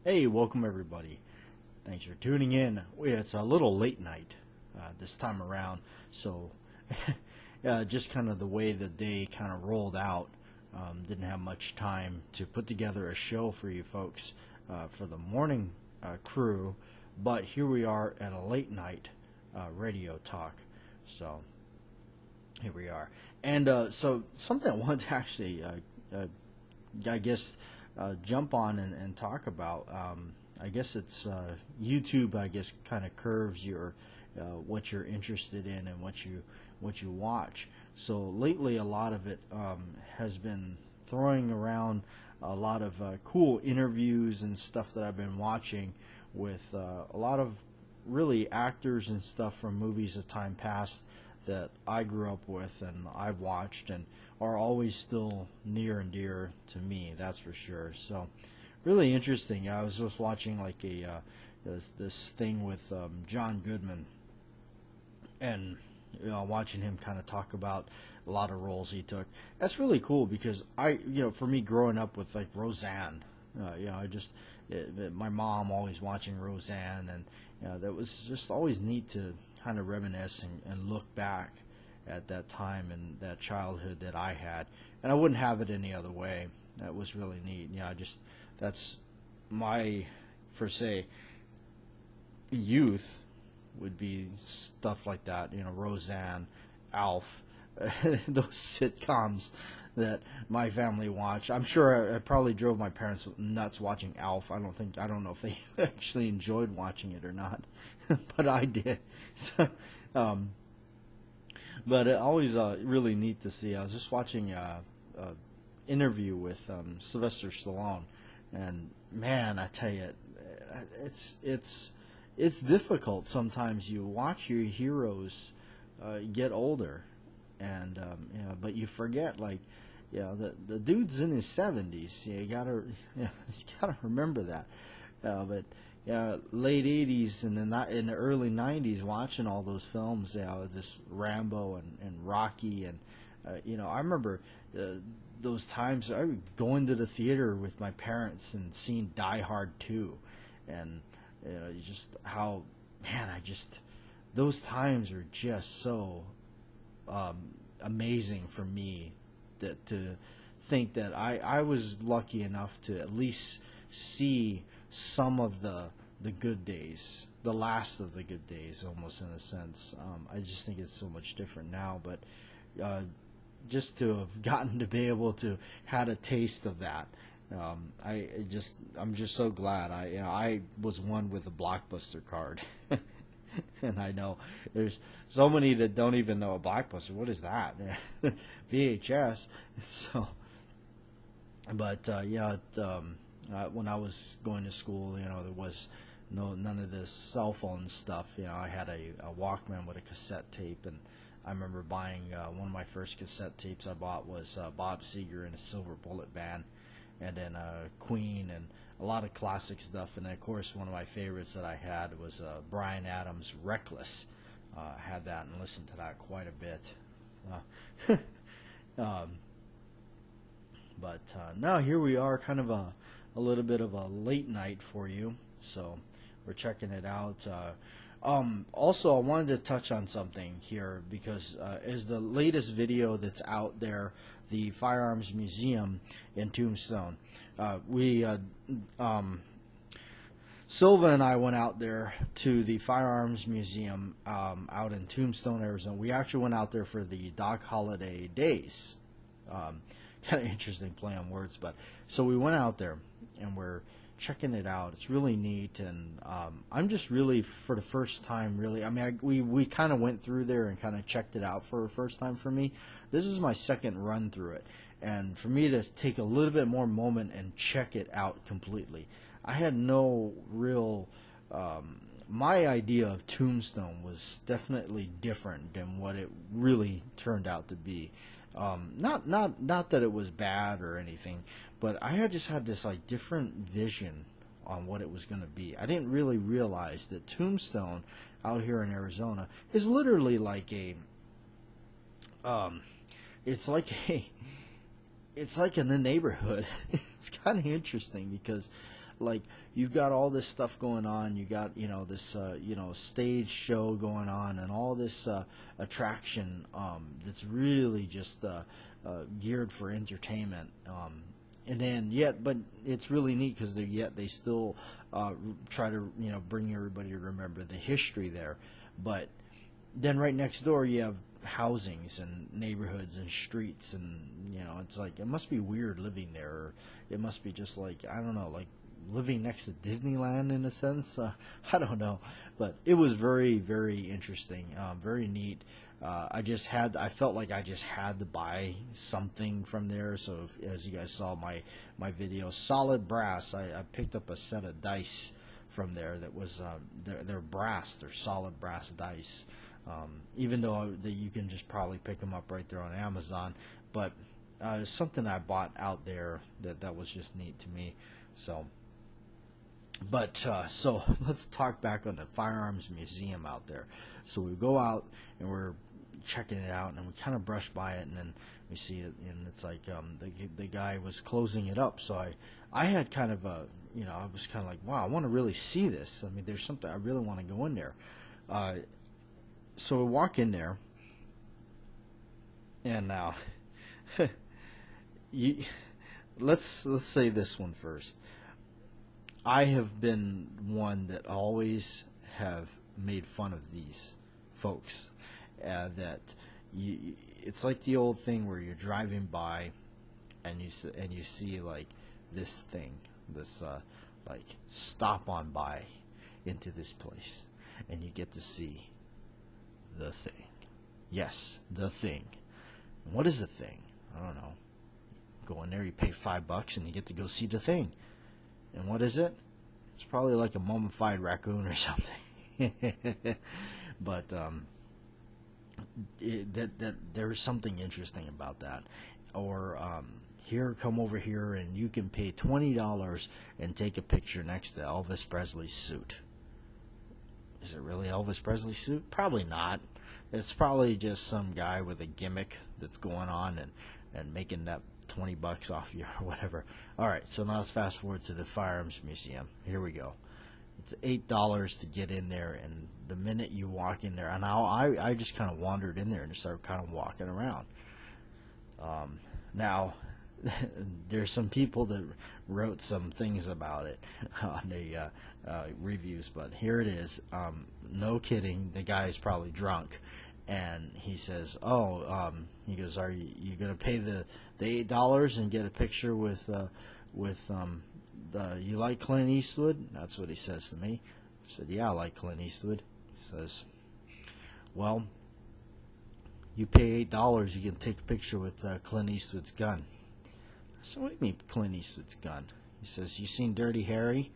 Hey, welcome everybody. Thanks for tuning in. It's a little late night this time around, so just kind of the way the day kind of rolled out. Didn't have much time to put together a show for you folks for the morning crew, but here we are at a late night radio talk. So here we are, and so something I wanted to actually, I guess, jump on and talk about. I guess it's YouTube. I guess kind of curves your what you're interested in and what you watch. So lately, a lot of it has been throwing around a lot of cool interviews and stuff that I've been watching with a lot of really actors and stuff from movies of time past that I grew up with and I've watched and are always still near and dear to me, that's for sure. So really interesting. I was just watching like this thing with John Goodman, and watching him kind of talk about a lot of roles he took. That's really cool because for me growing up with like Roseanne, my mom always watching Roseanne, and that was just always neat to kind of reminisce and look back at that time and that childhood that I had, and I wouldn't have it any other way. That was really neat. That's my, for say, youth would be stuff like that. Roseanne, Alf, those sitcoms that my family watched. I'm sure I probably drove my parents nuts watching Alf. I don't know if they actually enjoyed watching it or not, but I did. So, but it always really neat to see. I was just watching a interview with Sylvester Stallone, and man, I tell you, it's difficult sometimes. You watch your heroes get older, and but you forget, like, the dude's in his 70s. You gotta remember that. But late 80s and in the early 90s, watching all those films, this Rambo and Rocky, and I remember those times I would go into the theater with my parents and seeing Die Hard 2, and just how, man, those times are just so amazing for me, that to think that I was lucky enough to at least see some of the good days, the last of the good days, almost, in a sense. I just think it's so much different now, but just to have gotten to be able to had a taste of that, I'm just so glad. I was one with a Blockbuster card. And I know there's so many that don't even know a Blockbuster. What is that? VHS. So, but when I was going to school, there was none of this cell phone stuff. I had a Walkman with a cassette tape, and I remember buying one of my first cassette tapes I bought was Bob Seger and a Silver Bullet Band, and then Queen, and a lot of classic stuff. And then, of course, one of my favorites that I had was Bryan Adams' Reckless. I had that and listened to that quite a bit. But now here we are, kind of a little bit of a late night for you, so we're checking it out. Also, I wanted to touch on something here, because is the latest video that's out there, the Firearms Museum in Tombstone. Silva and I went out there to the Firearms Museum out in Tombstone, Arizona. We actually went out there for the Doc Holliday Days. Kind of interesting play on words, but so we went out there and we're checking it out. It's really neat, and I'm just really, for the first time, really, we kind of went through there and kind of checked it out for the first time. For me, this is my second run through it, and for me to take a little bit more moment and check it out completely, I had no real my idea of Tombstone was definitely different than what it really turned out to be. Not that it was bad or anything, but I had just had this like different vision on what it was going to be. I didn't really realize that Tombstone out here in Arizona is literally like it's like in the neighborhood. It's kind of interesting because like you've got all this stuff going on. You got this stage show going on, and all this attraction that's really just geared for entertainment. And then but it's really neat because they still try to bring everybody to remember the history there. But then right next door you have housings and neighborhoods and streets, and it's like it must be weird living there, or it must be just like, I don't know, like living next to Disneyland in a sense. I don't know, but it was very, very interesting, very neat. I felt like I just had to buy something from there. So as you guys saw my video, Solid Brass, I picked up a set of dice from there that was they're brass, they're solid brass dice. Even though you can just probably pick them up right there on Amazon, but something I bought out there that was just neat to me. So let's talk back on the Firearms Museum out there. So we go out and we're checking it out, and we kind of brush by it, and then we see it, and it's like the guy was closing it up. So I had kind of I was kind of like, wow, I want to really see this. I mean, there's something I really want to go in there. So we walk in there, and now let's say this one first. I have been one that always have made fun of these folks. It's like the old thing where you're driving by, and you see like this thing, this like stop on by into this place, and you get to see the thing. Yes, the thing. And what is the thing? I don't know. Go in there, you pay $5, and you get to go see the thing. And what is it? It's probably like a mummified raccoon or something. But there's something interesting about that. Or come over here and you can pay $20 and take a picture next to Elvis Presley's suit. Is it really Elvis Presley's suit? Probably not. It's probably just some guy with a gimmick that's going on and making that $20 off you or whatever. All right, so now let's fast forward to the Firearms Museum. Here we go. It's $8 to get in there, and the minute you walk in there, and I just kind of wandered in there and started kind of walking around. Now, there's some people that wrote some things about it on the reviews, but here it is. No kidding, the guy is probably drunk, and he says, he goes, are you going to pay the $8 and get a picture with you like Clint Eastwood? That's what he says to me. I said, yeah, I like Clint Eastwood. He says, well, you pay $8, you can take a picture with Clint Eastwood's gun. I said, what do you mean Clint Eastwood's gun? He says, you seen Dirty Harry?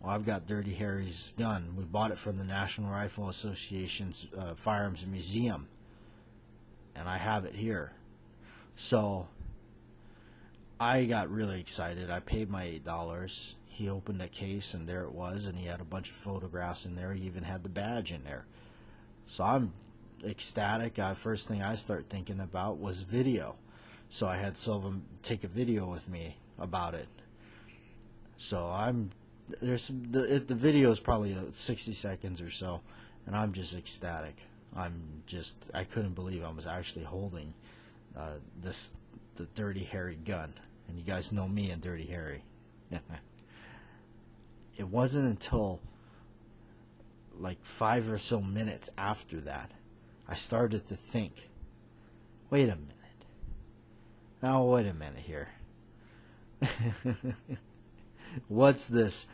Well, I've got Dirty Harry's gun. We bought it from the National Rifle Association's Firearms Museum, and I have it here. So I got really excited. I paid my $8. He opened a case, and there it was, and he had a bunch of photographs in there. He even had the badge in there. So I'm ecstatic. First thing I start thinking about was video. So I had Sylvan take a video with me about it. So the video is probably 60 seconds or so, and I'm just ecstatic. I couldn't believe I was actually holding the Dirty Harry gun. And you guys know me and Dirty Harry. It wasn't until like 5 or so minutes after that I started to think, wait a minute. Now wait a minute here. What's this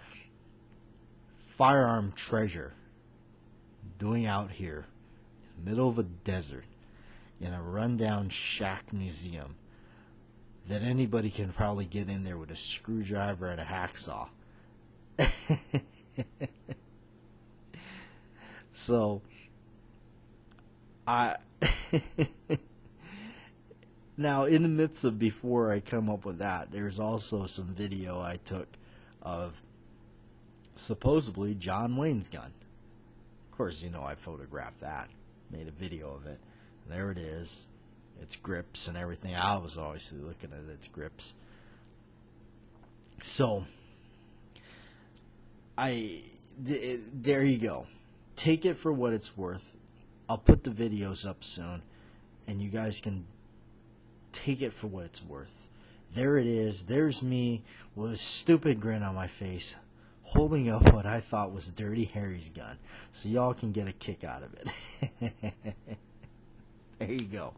firearm treasure doing out here in the middle of a desert in a rundown shack museum that anybody can probably get in there with a screwdriver and a hacksaw? So now, in the midst of, before I come up with that, there's also some video I took of supposedly John Wayne's gun. Of course, I photographed that, made a video of it, and there it is. Its grips and everything. I was obviously looking at its grips. So there you go. Take it for what it's worth. I'll put the videos up soon, and you guys can take it for what it's worth. There it is. There's me with a stupid grin on my face, holding up what I thought was Dirty Harry's gun, so y'all can get a kick out of it. There you go.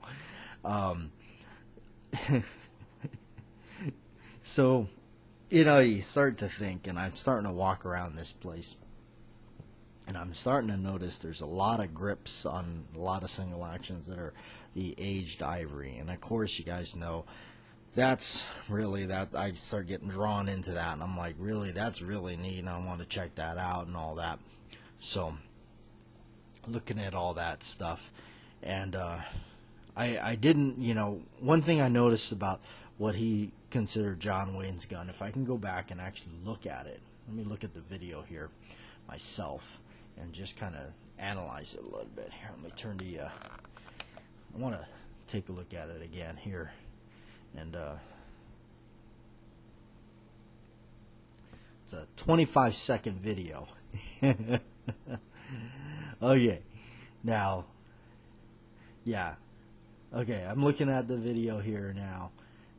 So, you start to think, and I'm starting to walk around this place, and I'm starting to notice there's a lot of grips on a lot of single actions that are the aged ivory. And of course, you guys know that's really that I start getting drawn into that, and I'm like, really, that's really neat, and I want to check that out and all that. So, looking at all that stuff, and I didn't, one thing I noticed about what he considered John Wayne's gun, if I can go back and actually look at it, let me look at the video here myself and just kind of analyze it a little bit. Here, let me turn the, I want to take a look at it again here, and it's a 25-second video. Okay, now, yeah, okay, I'm looking at the video here now,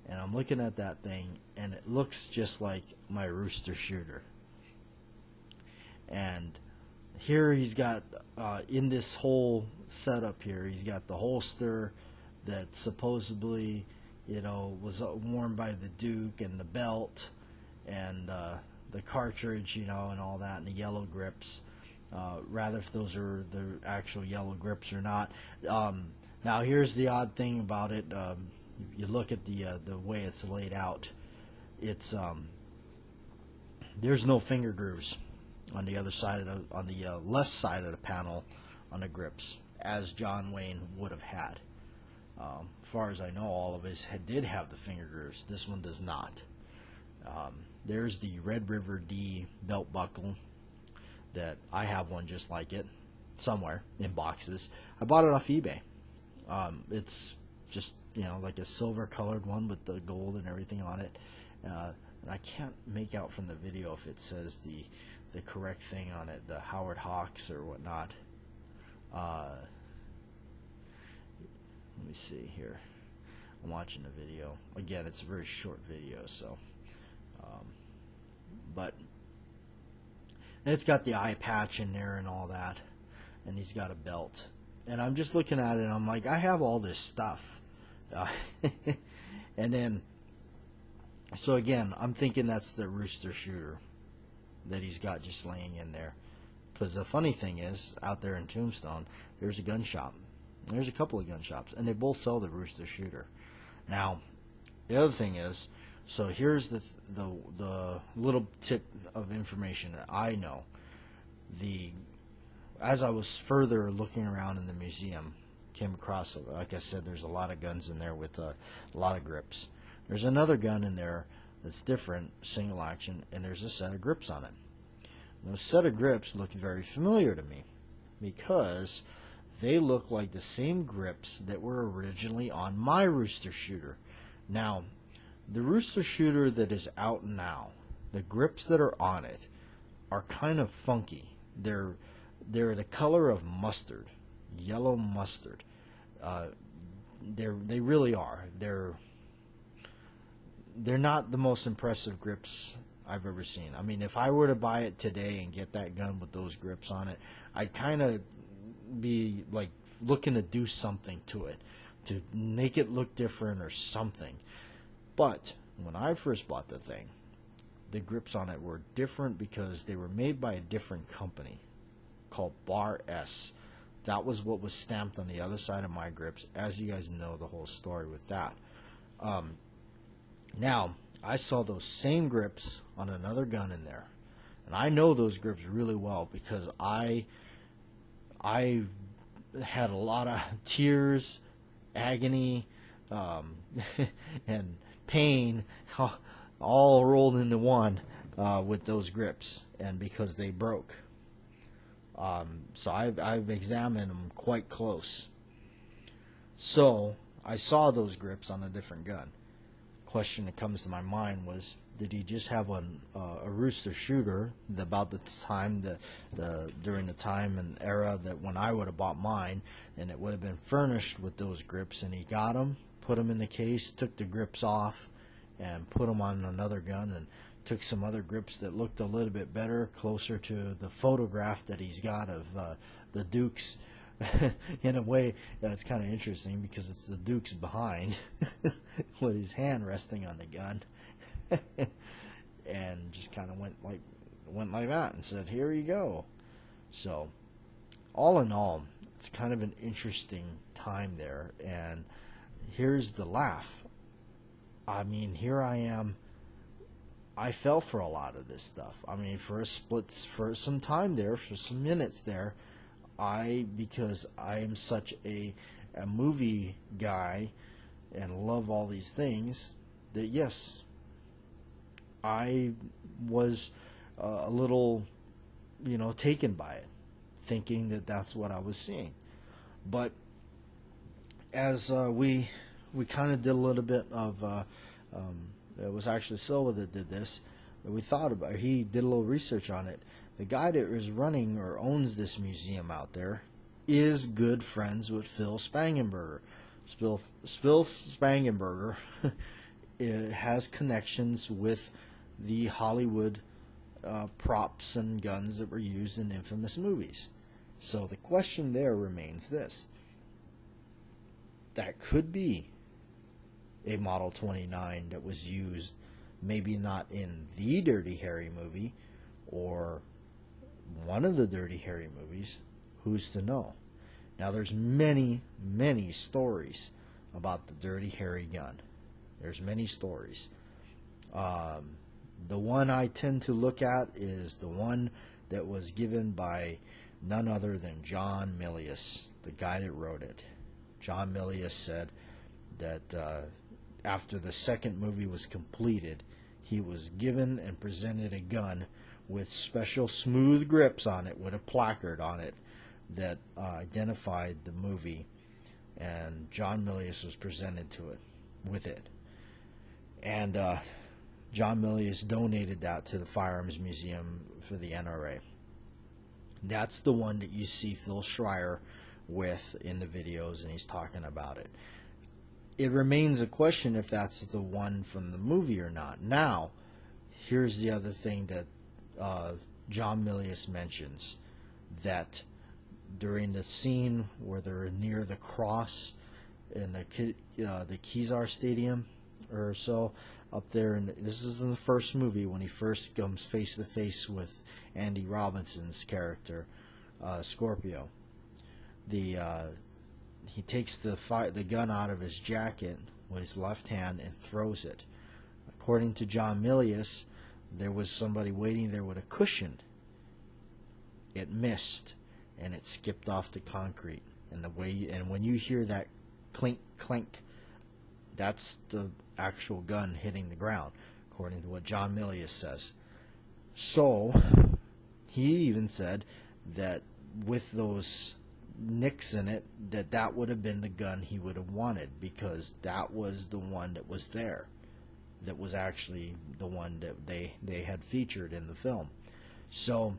and I'm looking at that thing, and it looks just like my Rooster shooter. And here he's got, in this whole setup here, he's got the holster that supposedly, was worn by the Duke, and the belt, and the cartridge, and all that, and the yellow grips. Rather if those are the actual yellow grips or not. Now here's the odd thing about it. You look at the way it's laid out. It's there's no finger grooves on the other side of on the left side of the panel on the grips, as John Wayne would have had. As far as I know, all of his did have the finger grooves. This one does not. There's the Red River D belt buckle that I have one just like it somewhere in boxes. I bought it off eBay. It's just like a silver colored one with the gold and everything on it, and I can't make out from the video if it says the correct thing on it, the Howard Hawks or whatnot. Let me see here. I'm watching the video again. It's a very short video, so but it's got the eye patch in there and all that, and he's got a belt, and I'm just looking at it and I'm like, I have all this stuff. And then, so again, I'm thinking that's the Rooster shooter that he's got just laying in there. Because the funny thing is, out there in Tombstone, there's a gun shop. There's a couple of gun shops, and they both sell the Rooster shooter. Now, the other thing is, so here's the little tip of information that I know. As I was further looking around in the museum, came across, like I said, there's a lot of guns in there with a lot of grips. There's another gun in there that's different, single action, and there's a set of grips on it. And those set of grips look very familiar to me because they look like the same grips that were originally on my Rooster shooter. Now, the Rooster shooter that is out now, the grips that are on it are kind of funky. They're the color of mustard, yellow mustard. They really are. They're not the most impressive grips I've ever seen. I mean, if I were to buy it today and get that gun with those grips on it, I'd kind of be like looking to do something to it to make it look different or something. But when I first bought the thing, the grips on it were different because they were made by a different company called Bar S. That was what was stamped on the other side of my grips, as you guys know the whole story with that. Now, I saw those same grips on another gun in there, and I know those grips really well because I had a lot of tears, agony, and pain all rolled into one with those grips, and because they broke. So I've examined them quite close. So I saw those grips on a different gun. Question that comes to my mind was, did he just have a rooster shooter about the time during the time and era that when I would have bought mine, and it would have been furnished with those grips, and he got them, put them in the case, took the grips off, and put them on another gun, and took some other grips that looked a little bit better, closer to the photograph that he's got of the Dukes. In a way, that's kind of interesting because it's the Dukes behind with his hand resting on the gun. And just kind of went like that and said, here you go. So all in all, it's kind of an interesting time there. And here's the laugh. I mean, here I am. I fell for a lot of this stuff. I mean, for some time there, for some minutes there, because I am such a movie guy and love all these things, that yes, I was a little, taken by it, thinking that that's what I was seeing. But as we kind of did a little bit of, it was actually Silva that did this, that we thought about, he did a little research on it. The guy that is running or owns this museum out there is good friends with Phil Spangenberger. Phil Spangenberger has connections with the Hollywood props and guns that were used in infamous movies. So the question there remains this. That could be a Model 29 that was used, maybe not in the Dirty Harry movie or one of the Dirty Harry movies. Who's to know? Now, there's many, many stories about the Dirty Harry gun. There's many stories. The one I tend to look at is the one that was given by none other than John Milius, the guy that wrote it. John Milius said that after the second movie was completed, he was given and presented a gun with special smooth grips on it, with a placard on it that identified the movie, and John Milius was presented to it with it. And John Milius donated that to the Firearms Museum for the NRA. That's the one that you see Phil Schreier with in the videos, and he's talking about it. It remains a question if that's the one from the movie or not. Now, here's the other thing that John Milius mentions, that during the scene where they're near the cross in the Kezar Stadium or so up there, and this is in the first movie when he first comes face to face with Andy Robinson's character, Scorpio. He takes the gun out of his jacket with his left hand and throws it. According to John Milius, there was somebody waiting there with a cushion. It missed, and it skipped off the concrete. And when you hear that clink, clink, that's the actual gun hitting the ground, according to what John Milius says. So, he even said that with those nicks in it, that would have been the gun he would have wanted, because that was the one that was there. That was actually the one that they had featured in the film. So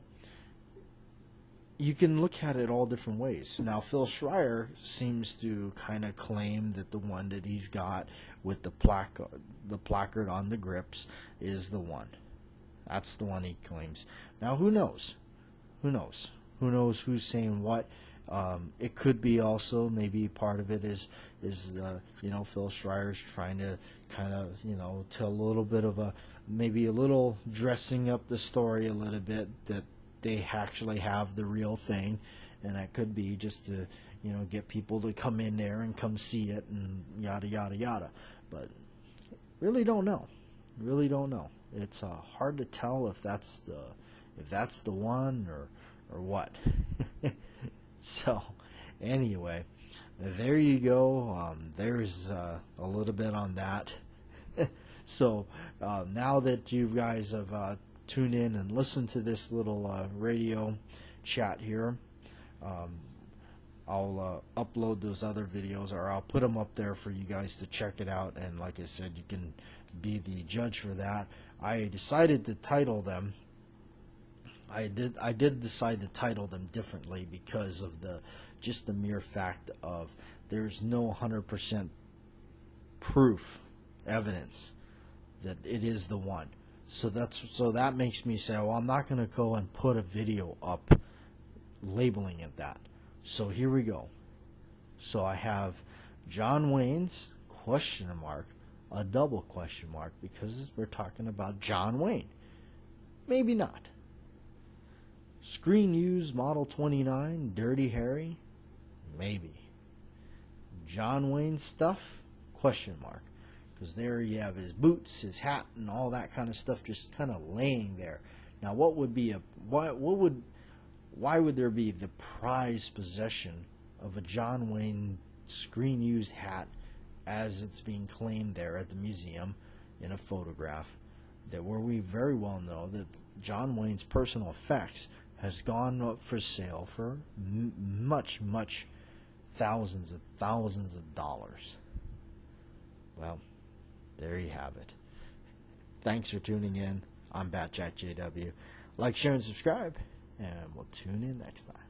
you can look at it all different ways. Now, Phil Schreier seems to kind of claim that the one that he's got with the placard on the grips is the one. That's the one he claims. Now, who knows? Who knows? Who knows who's saying what? It could be also, maybe part of it is Phil Schreier's trying to kind of, tell a little bit of maybe a little dressing up the story a little bit, that they actually have the real thing, and that could be just to, get people to come in there and come see it and yada, yada, yada. But really don't know. Really don't know. It's hard to tell if that's the one or what. So, anyway, there you go. There's a little bit on that. So, now that you guys have tuned in and listened to this little radio chat here, I'll upload those other videos, or I'll put them up there for you guys to check it out. And like I said, you can be the judge for that, I decided to title them. I did decide to title them differently because of just the mere fact of there's no 100% proof, evidence that it is the one. So that makes me say, well, I'm not going to go and put a video up labeling it that. So here we go. So I have John Wayne's question mark, a double question mark, because we're talking about John Wayne. Maybe not. Screen Used Model 29, Dirty Harry? Maybe. John Wayne stuff? Question mark. Because there you have his boots, his hat, and all that kind of stuff just kind of laying there. Now, why would there be the prized possession of a John Wayne screen used hat as it's being claimed there at the museum in a photograph, that where we very well know that John Wayne's personal effects has gone up for sale for much thousands of dollars. Well, there you have it. Thanks for tuning in. I'm Bat Jack JW. Like, share, and subscribe, and we'll tune in next time.